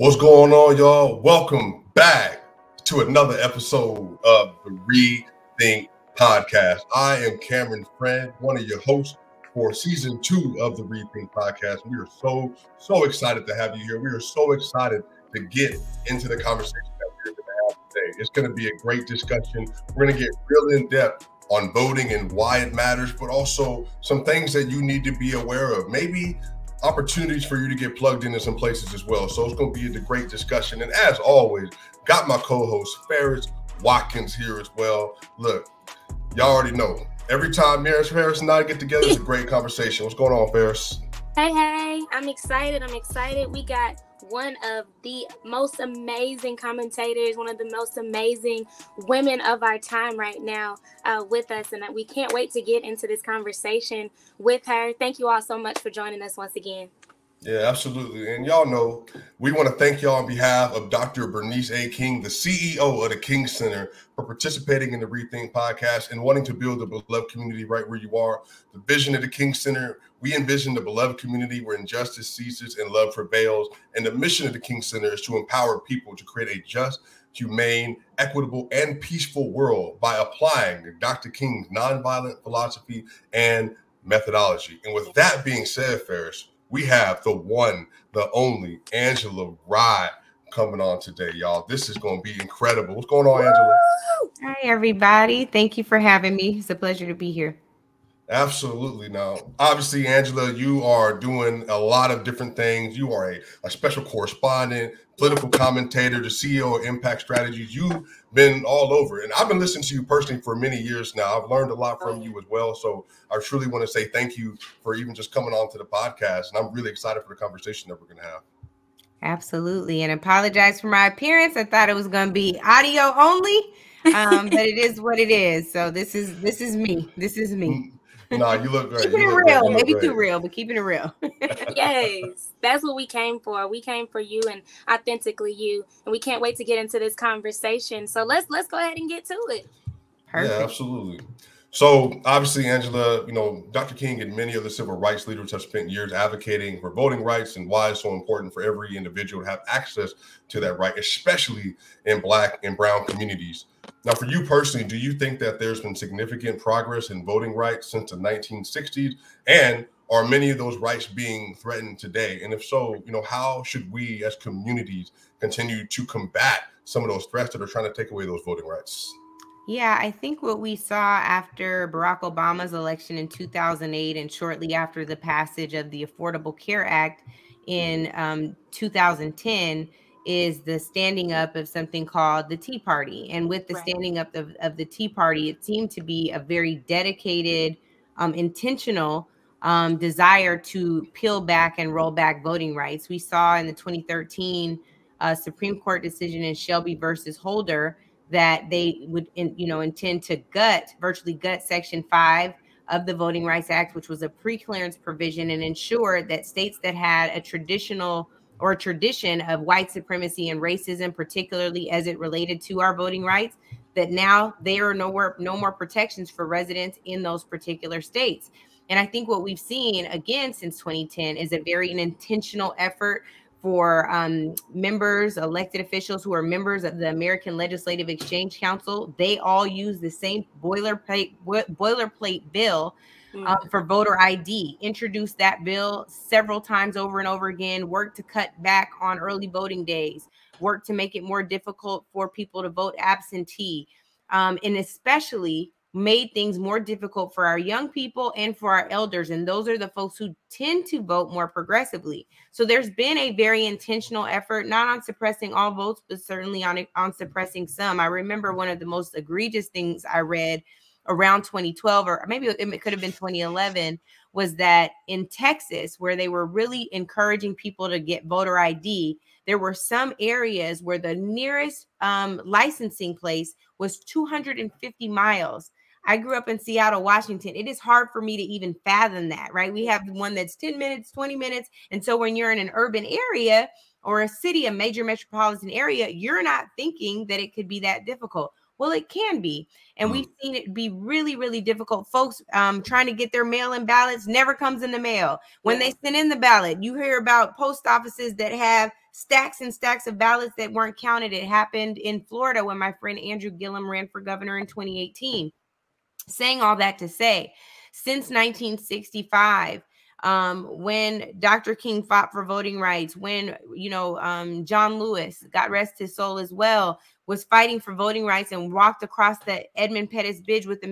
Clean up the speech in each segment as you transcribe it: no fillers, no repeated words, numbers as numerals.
What's going on, y'all? Welcome back to another episode of the ReThink Podcast. I am Cameron Friend, one of your hosts for season 2 of the ReThink Podcast. We are so excited to have you here. We are so excited to get into the conversation that we're going to have today. It's going to be a great discussion. We're going to get real in depth on voting and why it matters, but also some things that you need to be aware of. Maybe opportunities for you to get plugged into some places as well. So it's going to be a great discussion. And as always, got my co-host Ferris Watkins here as well. Look, y'all already know, every time Ferris and I get together, it's a great conversation. What's going on, Ferris? Hey, I'm excited. We got one of the most amazing commentators, one of the most amazing women of our time right now with us. And we can't wait to get into this conversation with her. Thank you all so much for joining us once again. Yeah, absolutely. And y'all know, we want to thank y'all on behalf of Dr. Bernice A. King, the CEO of the King Center, for participating in the ReThink Podcast and wanting to build a beloved community right where you are. The vision of the King Center, we envision a beloved community where injustice ceases and love prevails. And the mission of the King Center is to empower people to create a just, humane, equitable, and peaceful world by applying Dr. King's nonviolent philosophy and methodology. And with that being said, Ferris, we have the one, the only Angela Rye coming on today, y'all. This is going to be incredible. What's going on, Angela? Hi, everybody. Thank you for having me. It's a pleasure to be here. Absolutely. Now, obviously, Angela, you are doing a lot of different things. You are a special correspondent, political commentator, the CEO of Impact Strategies. You've been all over. And I've been listening to you personally for many years now. I've learned a lot from you as well. So I truly want to say thank you for even just coming on to the podcast. And I'm really excited for the conversation that we're going to have. Absolutely. And apologize for my appearance. I thought it was going to be audio only, but it is what it is. So this is me. This is me. No, you look great. Keeping it real. Maybe too real, but keeping it real. Yes, that's what we came for. We came for you and authentically you. And we can't wait to get into this conversation. So let's go ahead and get to it. Perfect. Yeah, absolutely. So obviously, Angela, Dr. King and many other civil rights leaders have spent years advocating for voting rights and why it's so important for every individual to have access to that right, especially in Black and Brown communities. Now, for you personally, do you think that there's been significant progress in voting rights since the 1960s? And are many of those rights being threatened today? And if so, how should we as communities continue to combat some of those threats that are trying to take away those voting rights? Yeah, I think what we saw after Barack Obama's election in 2008 and shortly after the passage of the Affordable Care Act in 2010 is the standing up of something called the Tea Party. And with the standing up of the Tea Party, it seemed to be a very dedicated, intentional desire to peel back and roll back voting rights. We saw in the 2013 Supreme Court decision in Shelby versus Holder that they would, intend to virtually gut Section 5 of the Voting Rights Act, which was a pre-clearance provision, and ensure that states that had a tradition of white supremacy and racism, particularly as it related to our voting rights, that now there are no more protections for residents in those particular states. And I think what we've seen again since 2010 is an intentional effort for members, elected officials who are members of the American Legislative Exchange Council. They all use the same boilerplate bill for voter ID, introduced that bill several times over and over again, worked to cut back on early voting days, worked to make it more difficult for people to vote absentee, and especially made things more difficult for our young people and for our elders. And those are the folks who tend to vote more progressively. So there's been a very intentional effort, not on suppressing all votes, but certainly on suppressing some. I remember one of the most egregious things I read around 2012, or maybe it could have been 2011, was that in Texas, where they were really encouraging people to get voter ID, there were some areas where the nearest licensing place was 250 miles. I grew up in Seattle, Washington. It is hard for me to even fathom that, right? We have one that's 10 minutes, 20 minutes. And so when you're in an urban area or a city, a major metropolitan area, you're not thinking that it could be that difficult. Well, it can be. And we've seen it be really, really difficult. Folks trying to get their mail-in ballots never comes in the mail. When they send in the ballot, you hear about post offices that have stacks and stacks of ballots that weren't counted. It happened in Florida when my friend Andrew Gillum ran for governor in 2018. Saying all that to say, since 1965, when Dr. King fought for voting rights, when, John Lewis, God rest his soul as well, was fighting for voting rights and walked across the Edmund Pettus Bridge with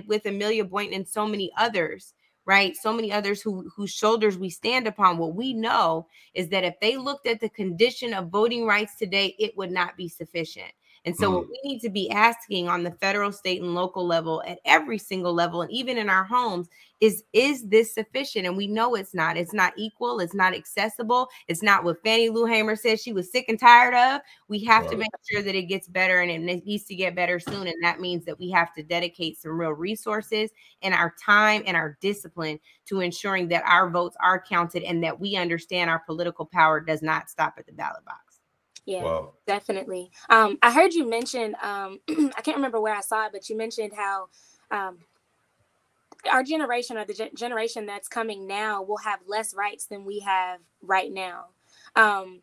with Amelia Boynton and so many others, right? So many others whose shoulders we stand upon. What we know is that if they looked at the condition of voting rights today, it would not be sufficient. And so what we need to be asking on the federal, state, and local level, at every single level, and even in our homes, is this sufficient? And we know it's not. It's not equal. It's not accessible. It's not what Fannie Lou Hamer said she was sick and tired of. We have to make sure that it gets better, and it needs to get better soon. And that means that we have to dedicate some real resources and our time and our discipline to ensuring that our votes are counted and that we understand our political power does not stop at the ballot box. Yeah, definitely. I heard you mention, I can't remember where I saw it, but you mentioned how our generation, or the generation that's coming now, will have less rights than we have right now. And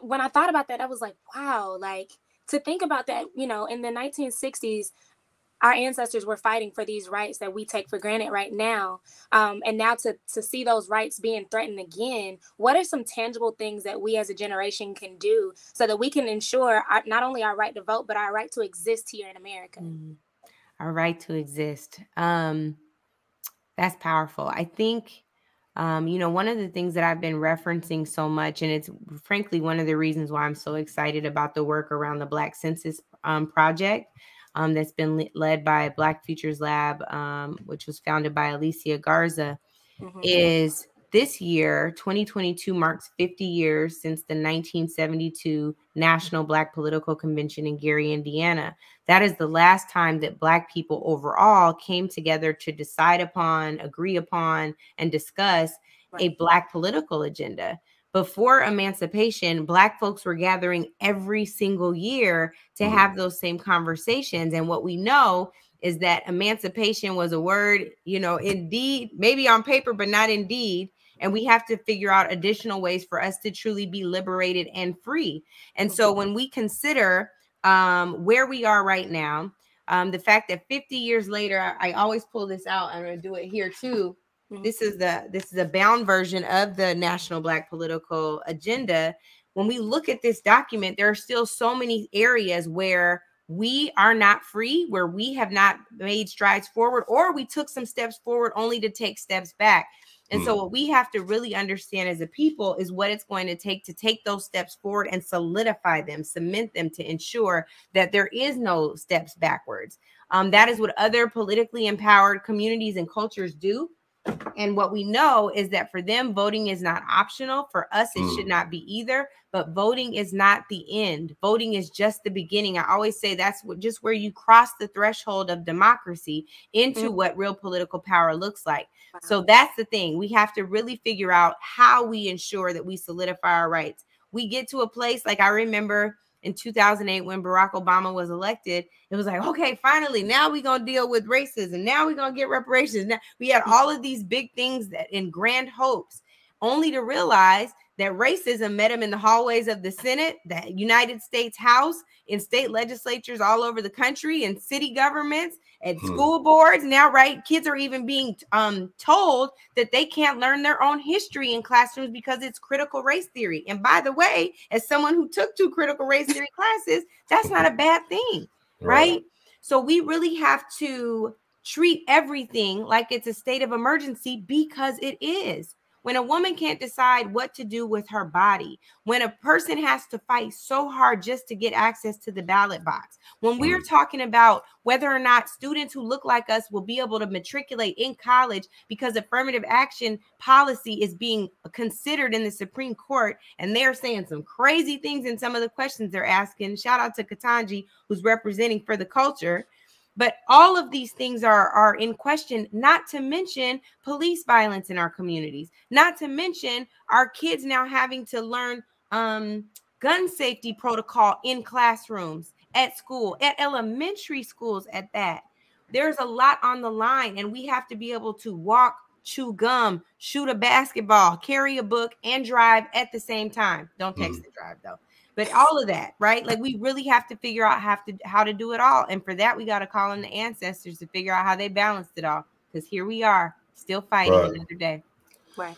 when I thought about that, I was like, wow, like, to think about that, in the 1960s, our ancestors were fighting for these rights that we take for granted right now. And now to see those rights being threatened again, what are some tangible things that we as a generation can do so that we can ensure not only our right to vote, but our right to exist here in America? Our right to exist. That's powerful. I think, one of the things that I've been referencing so much, and it's frankly one of the reasons why I'm so excited about the work around the Black Census Project, that's been led by Black Futures Lab, which was founded by Alicia Garza, is this year, 2022, marks 50 years since the 1972 National Black Political Convention in Gary, Indiana. That is the last time that Black people overall came together to decide upon, agree upon, and discuss a Black political agenda. Before emancipation, Black folks were gathering every single year to have those same conversations. And what we know is that emancipation was a word, indeed, maybe on paper, but not indeed. And we have to figure out additional ways for us to truly be liberated and free. And so when we consider where we are right now, the fact that 50 years later, I always pull this out. I'm going to do it here too. This is a bound version of the National Black Political Agenda. When we look at this document, there are still so many areas where we are not free, where we have not made strides forward, or we took some steps forward only to take steps back. And so what we have to really understand as a people is what it's going to take those steps forward and solidify them, cement them, to ensure that there is no steps backwards. That is what other politically empowered communities and cultures do. And what we know is that for them, voting is not optional. For us, it should not be either. But voting is not the end. Voting is just the beginning. I always say that's just where you cross the threshold of democracy into what real political power looks like. So that's the thing. We have to really figure out how we ensure that we solidify our rights. We get to a place, like I remember in 2008 when Barack Obama was elected, it was like, okay, finally, now we're going to deal with racism. Now we're going to get reparations. Now we had all of these big things that in grand hopes, only to realize that racism met him in the hallways of the Senate, the United States House, in state legislatures all over the country, and city governments, and school boards. Now, right, kids are even being told that they can't learn their own history in classrooms because it's critical race theory. And by the way, as someone who took 2 critical race theory classes, that's not a bad thing, right? So we really have to treat everything like it's a state of emergency, because it is. When a woman can't decide what to do with her body, when a person has to fight so hard just to get access to the ballot box, when we're talking about whether or not students who look like us will be able to matriculate in college because affirmative action policy is being considered in the Supreme Court, and they're saying some crazy things in some of the questions they're asking. Shout out to Katanji, who's representing for the culture. But all of these things are in question, not to mention police violence in our communities, not to mention our kids now having to learn gun safety protocol in classrooms, at school, at elementary schools at that. There's a lot on the line, and we have to be able to walk chew gum, shoot a basketball, carry a book, and drive at the same time. Don't text and drive though. But all of that, right? Like we really have to figure out how to do it all. And for that, we got to call on the ancestors to figure out how they balanced it all. Because here we are, still fighting another day. Right.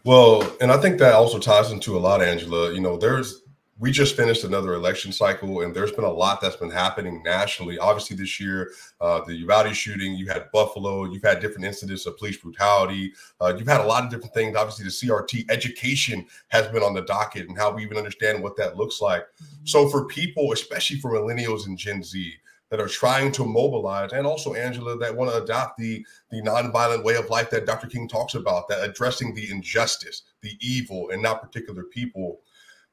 Well, and I think that also ties into a lot, Angela. You know, we just finished another election cycle, and there's been a lot that's been happening nationally. Obviously, this year, the Uvalde shooting, you had Buffalo, you've had different incidents of police brutality. You've had a lot of different things. Obviously, the CRT education has been on the docket and how we even understand what that looks like. So for people, especially for millennials and Gen Z, that are trying to mobilize, and also, Angela, that want to adopt the nonviolent way of life that Dr. King talks about, that addressing the injustice, the evil, and not particular people.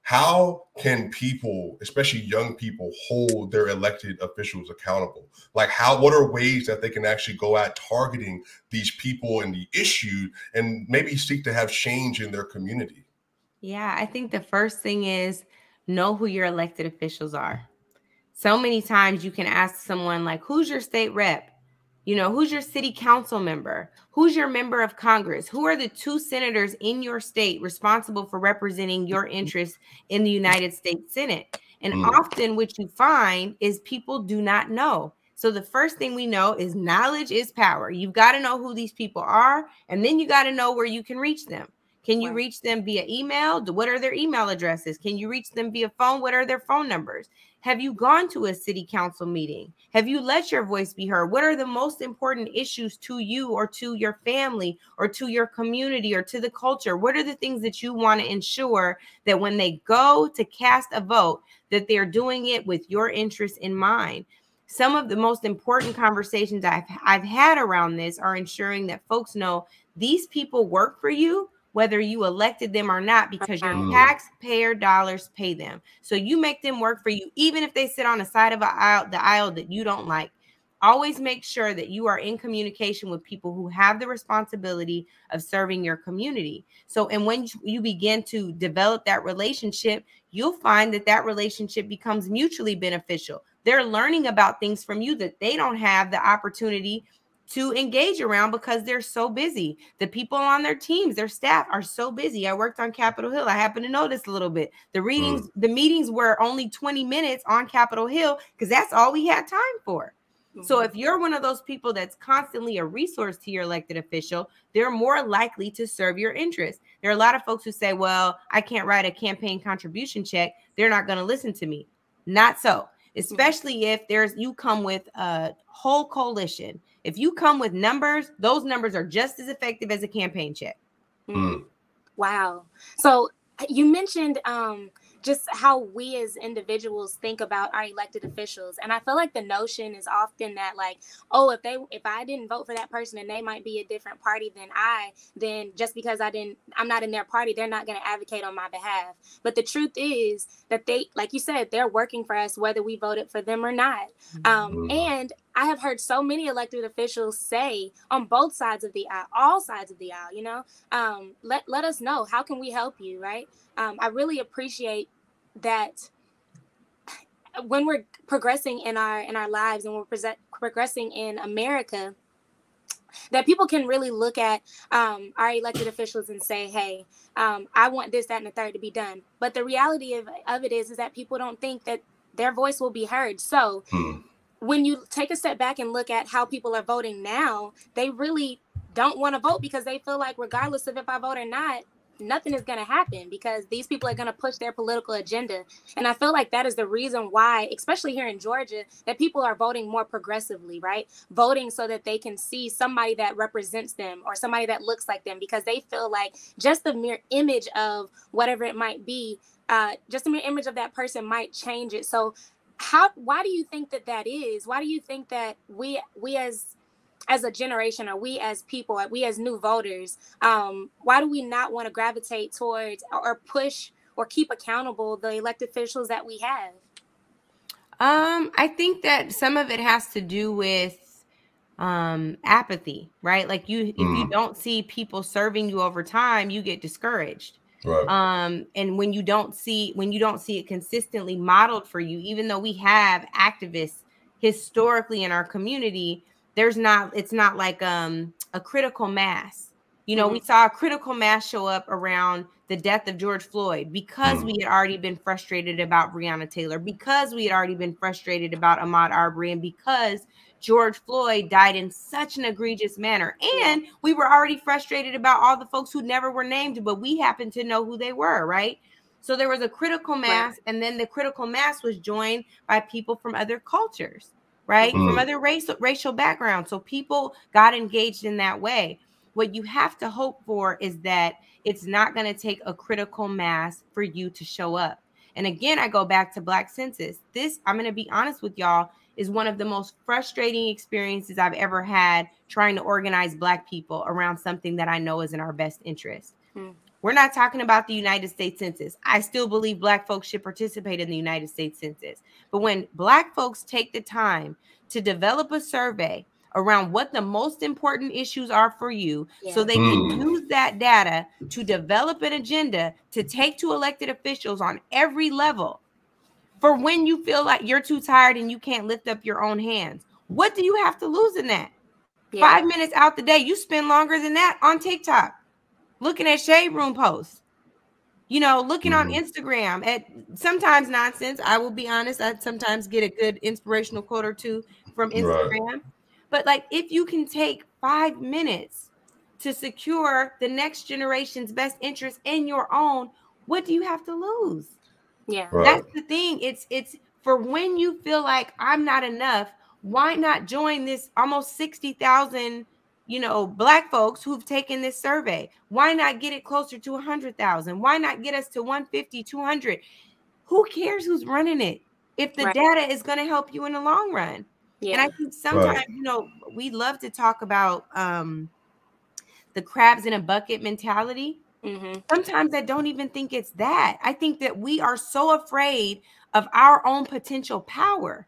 How can people, especially young people, hold their elected officials accountable? Like what are ways that they can actually go at targeting these people and the issue and maybe seek to have change in their community? Yeah, I think the first thing is know who your elected officials are. So many times you can ask someone like, who's your state rep? You know, who's your city council member? Who's your member of Congress? Who are the 2 senators in your state responsible for representing your interests in the United States Senate? And often what you find is people do not know. So the first thing we know is knowledge is power. You've got to know who these people are, and then you got to know where you can reach them. Can you reach them via email? What are their email addresses? Can you reach them via phone? What are their phone numbers? Have you gone to a city council meeting? Have you let your voice be heard? What are the most important issues to you or to your family or to your community or to the culture? What are the things that you want to ensure that when they go to cast a vote, that they're doing it with your interests in mind? Some of the most important conversations I've had around this are ensuring that folks know these people work for you, whether you elected them or not, because your taxpayer dollars pay them. So you make them work for you, even if they sit on the side of the aisle that you don't like. Always make sure that you are in communication with people who have the responsibility of serving your community. So, and when you begin to develop that relationship, you'll find that relationship becomes mutually beneficial. They're learning about things from you that they don't have the opportunity to engage around because they're so busy. The people on their teams, their staff are so busy. I worked on Capitol Hill. I happen to know this a little bit. The meetings were only 20 minutes on Capitol Hill because that's all we had time for. So if you're one of those people that's constantly a resource to your elected official, they're more likely to serve your interests. There are a lot of folks who say, well, I can't write a campaign contribution check. They're not going to listen to me. Not so, especially if you come with a whole coalition. If you come with numbers, those numbers are just as effective as a campaign check. Wow. So you mentioned just how we as individuals think about our elected officials. And I feel like the notion is often that like, oh, if I didn't vote for that person and they might be a different party then just because I'm not in their party, they're not going to advocate on my behalf. But the truth is that they, like you said, they're working for us, whether we voted for them or not. And I have heard so many elected officials say on both sides of the aisle, all sides of the aisle, you know, let us know, how can we help you, right? I really appreciate that when we're progressing in our lives and we're progressing in America, that people can really look at our elected officials and say, hey, I want this, that, and the third to be done. But the reality of it is that people don't think that their voice will be heard. So when you take a step back and look at how people are voting now, they really don't want to vote because they feel like regardless of if I vote or not, nothing is going to happen because these people are going to push their political agenda. And I feel like that is the reason why, especially here in Georgia, that people are voting more progressively, right? Voting so that they can see somebody that represents them or somebody that looks like them, because they feel like just the mere image of whatever it might be, just the mere image of that person might change it. So why do you think that is? Why do you think that we as a generation, or we as people, we as new voters, why do we not want to gravitate towards or push or keep accountable the elected officials that we have? I think that some of it has to do with apathy, right? Like if you don't see people serving you over time, you get discouraged. Right. And when you don't see it consistently modeled for you, even though we have activists historically in our community, it's not like a critical mass You know, we saw a critical mass show up around the death of George Floyd because we had already been frustrated about Breonna Taylor, because we had already been frustrated about Ahmaud Arbery, and because George Floyd died in such an egregious manner. And we were already frustrated about all the folks who never were named, but we happened to know who they were, right? So there was a critical mass, and then the critical mass was joined by people from other cultures, right? From other racial backgrounds. So people got engaged in that way. What you have to hope for is that it's not going to take a critical mass for you to show up. And again, I go back to Black census. This, I'm going to be honest with y'all, is one of the most frustrating experiences I've ever had trying to organize Black people around something that I know is in our best interest. We're not talking about the United States Census. I still believe Black folks should participate in the United States Census. But when Black folks take the time to develop a survey around what the most important issues are for you, so they can use that data to develop an agenda to take to elected officials on every level for when you feel like you're too tired and you can't lift up your own hands. What do you have to lose in that? 5 minutes out the day. You spend longer than that on TikTok, looking at shade room posts, you know, looking on Instagram at sometimes nonsense. I will be honest. I sometimes get a good inspirational quote or two from Instagram. But like, if you can take 5 minutes to secure the next generation's best interest in your own, what do you have to lose? That's the thing. It's for when you feel like I'm not enough, why not join this almost 60,000, you know, Black folks who've taken this survey? Why not get it closer to 100,000? Why not get us to 150, 200? Who cares who's running it if the data is going to help you in the long run? And I think sometimes, you know, we love to talk about the crabs in a bucket mentality. Sometimes I don't even think it's that. I think that we are so afraid of our own potential power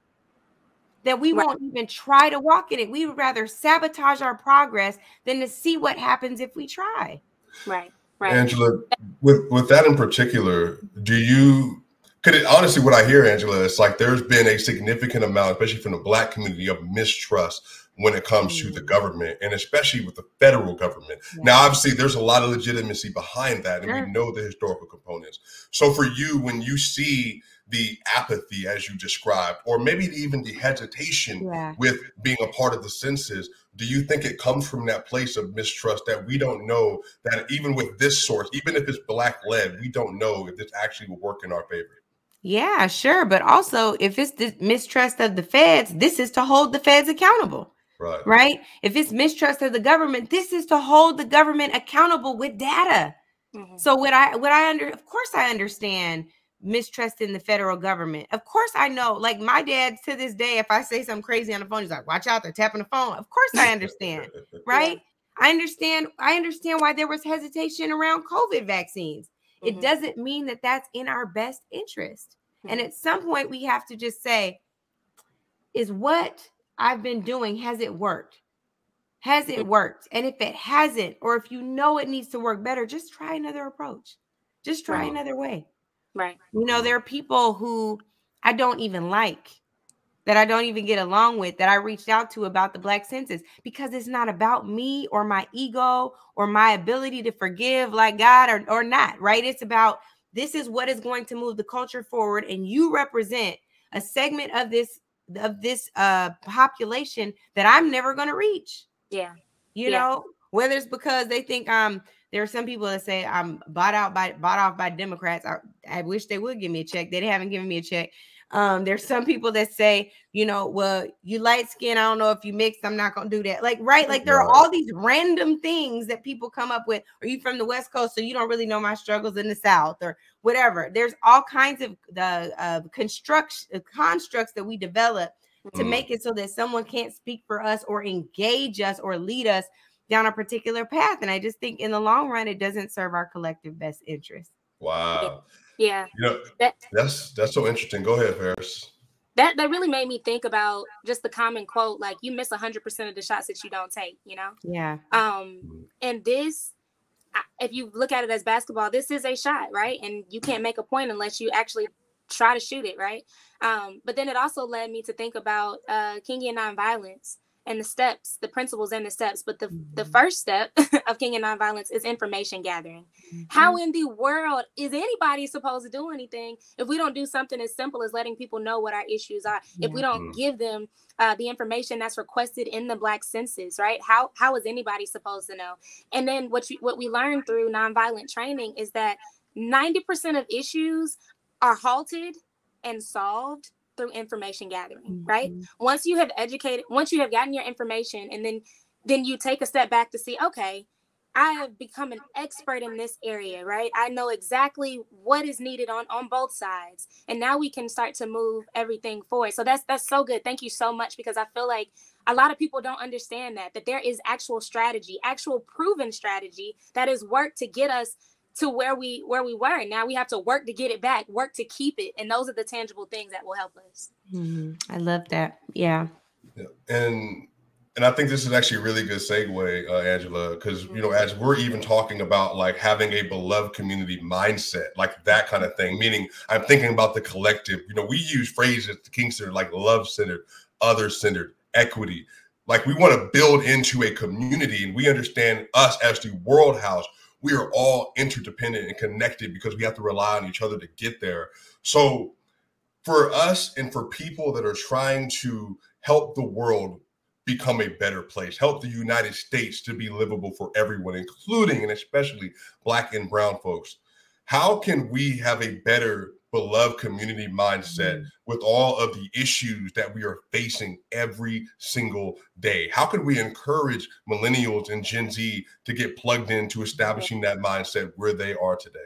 that we won't even try to walk in it. We would rather sabotage our progress than to see what happens if we try. Angela, with that in particular, honestly, what I hear, Angela, it's like there's been a significant amount, especially from the Black community, of mistrust when it comes to the government, and especially with the federal government. Now, obviously, there's a lot of legitimacy behind that, and we know the historical components. So for you, when you see the apathy, as you described, or maybe even the hesitation with being a part of the census, do you think it comes from that place of mistrust that we don't know that even with this source, even if it's Black led, we don't know if this actually will work in our favor? Yeah, sure. But also, if it's the mistrust of the feds, this is to hold the feds accountable. Right? If it's mistrust of the government, this is to hold the government accountable with data. So of course I understand mistrust in the federal government. Of course I know, like my dad to this day, if I say something crazy on the phone, he's like, watch out, they're tapping the phone. Of course I understand, right? I understand why there was hesitation around COVID vaccines. It doesn't mean that that's in our best interest. And at some point we have to just say, is what I've been doing, has it worked? Has it worked? And if it hasn't, or if you know it needs to work better, just try another approach. Just try another way. You know, there are people who I don't even like, that I don't even get along with, that I reached out to about the Black census, because it's not about me or my ego or my ability to forgive like God or not, right? It's about, this is what is going to move the culture forward. And you represent a segment of this population that I'm never going to reach. You know, whether it's because they think there are some people that say I'm bought off by Democrats. I wish they would give me a check. They haven't given me a check. There's some people that say, you know, well, you light skin, I don't know if you mixed, I'm not gonna do that. Like, right? Like there are all these random things that people come up with. Are you from the West Coast, so you don't really know my struggles in the South, or whatever? There's all kinds of constructs that we develop to make it so that someone can't speak for us or engage us or lead us down a particular path. And I just think in the long run, it doesn't serve our collective best interest. Wow. You know, that's so interesting. Go ahead, Ferris. That really made me think about just the common quote, like, you miss 100% of the shots that you don't take, you know? And this, if you look at it as basketball, this is a shot, right? And you can't make a point unless you actually try to shoot it, right? But then it also led me to think about Kingian nonviolence and the steps, the principles and the steps. But the first step of King and Nonviolence is information gathering. How in the world is anybody supposed to do anything if we don't do something as simple as letting people know what our issues are? If we don't give them the information that's requested in the Black census, right? How is anybody supposed to know? And then what we learned through nonviolent training is that 90% of issues are halted and solved through information gathering, right? Once you have gotten your information, and then you take a step back to see, okay, I have become an expert in this area, right? I know exactly what is needed on both sides. And now we can start to move everything forward. So that's so good. Thank you so much, because I feel like a lot of people don't understand that there is actual strategy, actual proven strategy that has worked to get us to where we were. Now we have to work to get it back, work to keep it. And those are the tangible things that will help us. I love that. Yeah. And I think this is actually a really good segue, Angela, because, as we're even talking about like having a beloved community mindset, like that kind of thing, meaning I'm thinking about the collective. We use phrases at the King Center like love-centered, other-centered, equity. Like we want to build into a community, and we understand us as the World House. We are all interdependent and connected because we have to rely on each other to get there. So for us and for people that are trying to help the world become a better place, help the United States to be livable for everyone, including and especially Black and brown folks, how can we have a better beloved community mindset with all of the issues that we are facing every single day? How can we encourage millennials and Gen Z to get plugged into establishing that mindset where they are today?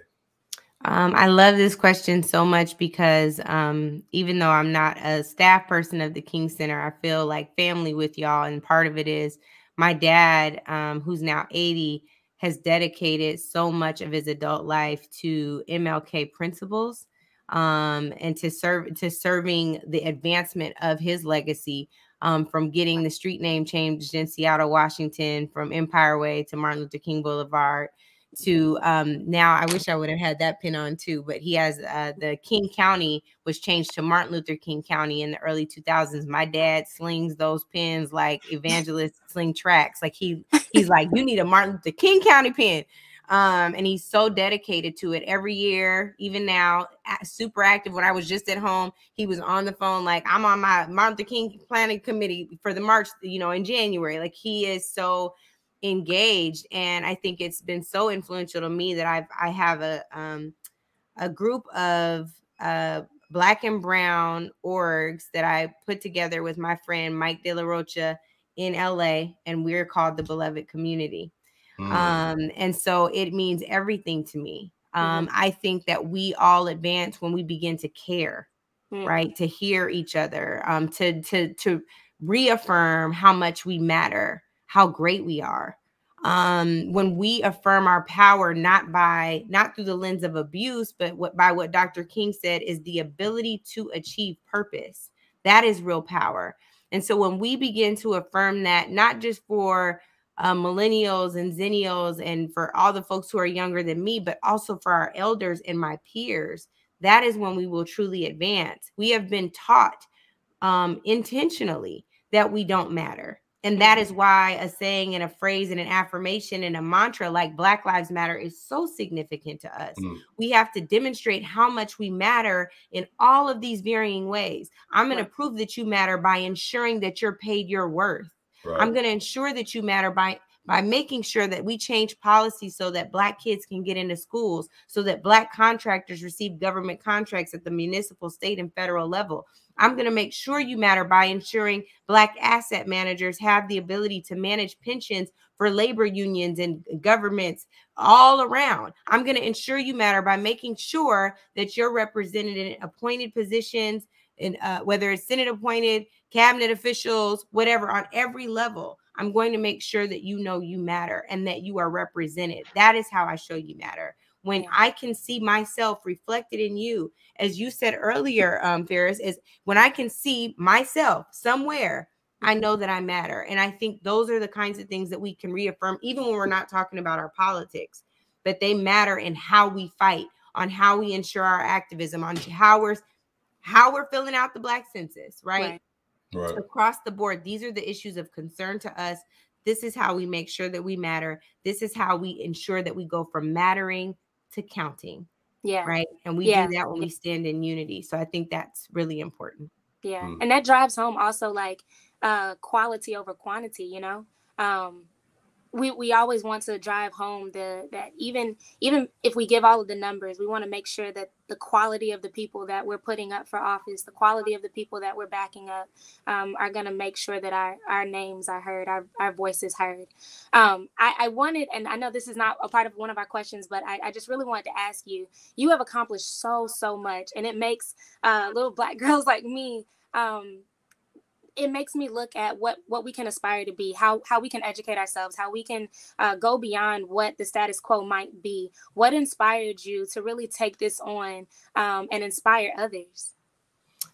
I love this question so much because even though I'm not a staff person of the King Center, I feel like family with y'all. And part of it is my dad, who's now 80, has dedicated so much of his adult life to MLK principles. And to serving the advancement of his legacy, from getting the street name changed in Seattle, Washington, from Empire Way to Martin Luther King Boulevard, to now I wish I would have had that pin on too, but he has the King County was changed to Martin Luther King County in the early 2000s. My dad slings those pins like evangelists sling tracks. Like he's like, you need a Martin Luther King County pin. And he's so dedicated to it every year, even now, super active. When I was just at home, he was on the phone, like, I'm on my Martin Luther King planning committee for the march, in January. Like, he is so engaged. And I think it's been so influential to me that I have a group of Black and brown orgs that I put together with my friend Mike De La Rocha in LA, and we're called the Beloved Community. And so it means everything to me. I think that we all advance when we begin to care, right? To hear each other, to reaffirm how much we matter, how great we are. When we affirm our power, not through the lens of abuse, but by what Dr. King said is the ability to achieve purpose. That is real power. And so when we begin to affirm that, not just for millennials and zennials and for all the folks who are younger than me, but also for our elders and my peers, that is when we will truly advance. We have been taught intentionally that we don't matter. And that is why a saying and a phrase and an affirmation and a mantra like Black Lives Matter is so significant to us. We have to demonstrate how much we matter in all of these varying ways. I'm going to prove that you matter by ensuring that you're paid your worth. Right. I'm going to ensure that you matter by making sure that we change policy so that Black kids can get into schools, so that Black contractors receive government contracts at the municipal, state, and federal level. I'm going to make sure you matter by ensuring Black asset managers have the ability to manage pensions for labor unions and governments all around. I'm going to ensure you matter by making sure that you're represented in appointed positions, and whether it's Senate appointed, cabinet officials, whatever, on every level. I'm going to make sure that you know you matter and that you are represented. That is how I show you matter. When I can see myself reflected in you, as you said earlier, Ferris, is when I can see myself somewhere, I know that I matter. And I think those are the kinds of things that we can reaffirm, even when we're not talking about our politics, but they matter in how we fight, on how we ensure our activism, on how we're filling out the Black census, right? Right. Across the board, these are the issues of concern to us. This is how we make sure that we matter. This is how we ensure that we go from mattering to counting. Yeah. Right. And we do that when we stand in unity. So I think that's really important. Yeah. And that drives home also like quality over quantity, you know. We always want to drive home that even if we give all of the numbers, we want to make sure that the quality of the people that we're putting up for office, the quality of the people that we're backing up, are going to make sure that our names are heard, our voices heard. I wanted, and I know this is not a part of one of our questions, but I just really wanted to ask you, you have accomplished so much, and it makes little Black girls like me, it makes me look at what we can aspire to be, how we can educate ourselves, how we can go beyond what the status quo might be. What inspired you to really take this on and inspire others?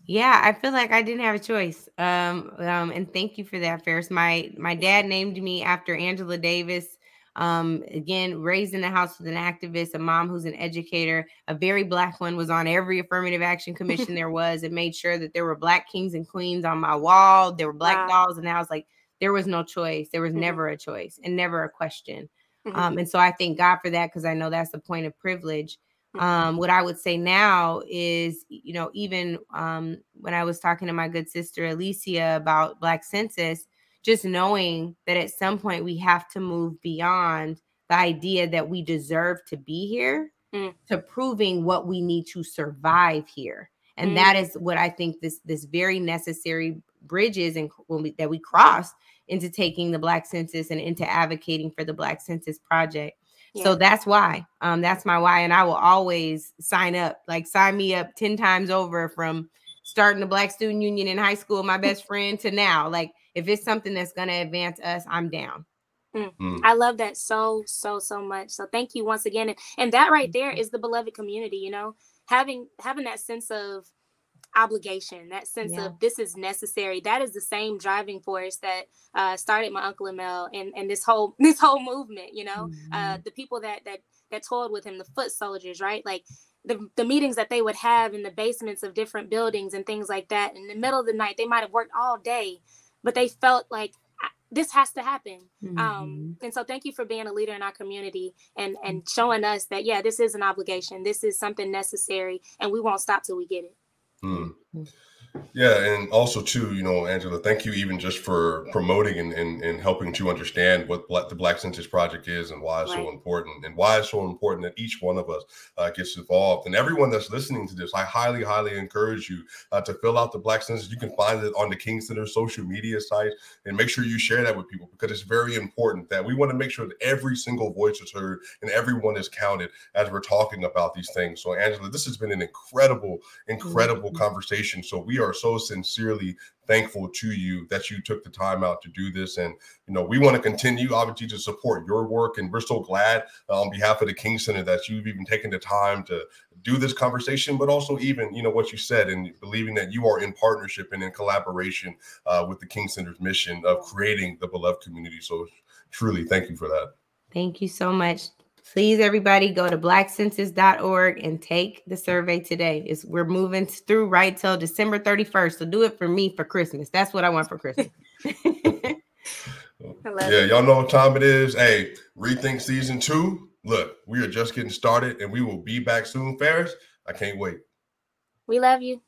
Yeah, I feel like I didn't have a choice. And thank you for that, Ferris. My dad named me after Angela Davis. Again, raised in a house with an activist, a mom who's an educator, a very Black one, was on every affirmative action commission there was, and made sure that there were Black kings and queens on my wall. There were Black dolls. And I was like, there was no choice. There was never a choice and never a question. And so I thank God for that, because I know that's a point of privilege. What I would say now is, you know, even when I was talking to my good sister Alicia about Black census, just knowing that at some point we have to move beyond the idea that we deserve to be here to proving what we need to survive here. And that is what I think this very necessary bridge is, and that we cross into taking the Black census and into advocating for the Black Census Project. Yeah. So that's why. That's my why. And I will always sign up, like sign me up 10 times over, from starting the Black Student Union in high school, my best friend, to now. Like, if it's something that's going to advance us, I'm down. I love that so much. So thank you once again. And that right there is the beloved community, you know, having that sense of obligation, that sense of this is necessary. That is the same driving force that started my Uncle Emil and this whole movement, you know, the people that toiled with him, the foot soldiers, right? Like the meetings that they would have in the basements of different buildings and things like that. In the middle of the night, they might have worked all day, but they felt like this has to happen. And so thank you for being a leader in our community and showing us that, yeah, this is an obligation. This is something necessary, and we won't stop till we get it. Yeah, and also too, you know, Angela, thank you even just for promoting and helping to understand what the Black Census Project is and why it's so important, and why it's so important that each one of us gets involved. And everyone that's listening to this, I highly encourage you to fill out the Black Census. You can find it on the King Center social media site, and make sure you share that with people, because it's very important that we want to make sure that every single voice is heard and everyone is counted as we're talking about these things. So Angela, this has been an incredible conversation. So we are so sincerely thankful to you that you took the time out to do this. And, you know, we want to continue obviously to support your work. And we're so glad on behalf of the King Center that you've even taken the time to do this conversation, but also even, you know, what you said, and believing that you are in partnership and in collaboration with the King Center's mission of creating the beloved community. So truly, thank you for that. Thank you so much. Please, everybody, go to blackcensus.org and take the survey today. We're moving through right till December 31st. So do it for me for Christmas. That's what I want for Christmas. Yeah, y'all know what time it is. Hey, Rethink Season 2. Look, we are just getting started, and we will be back soon, Ferris. I can't wait. We love you.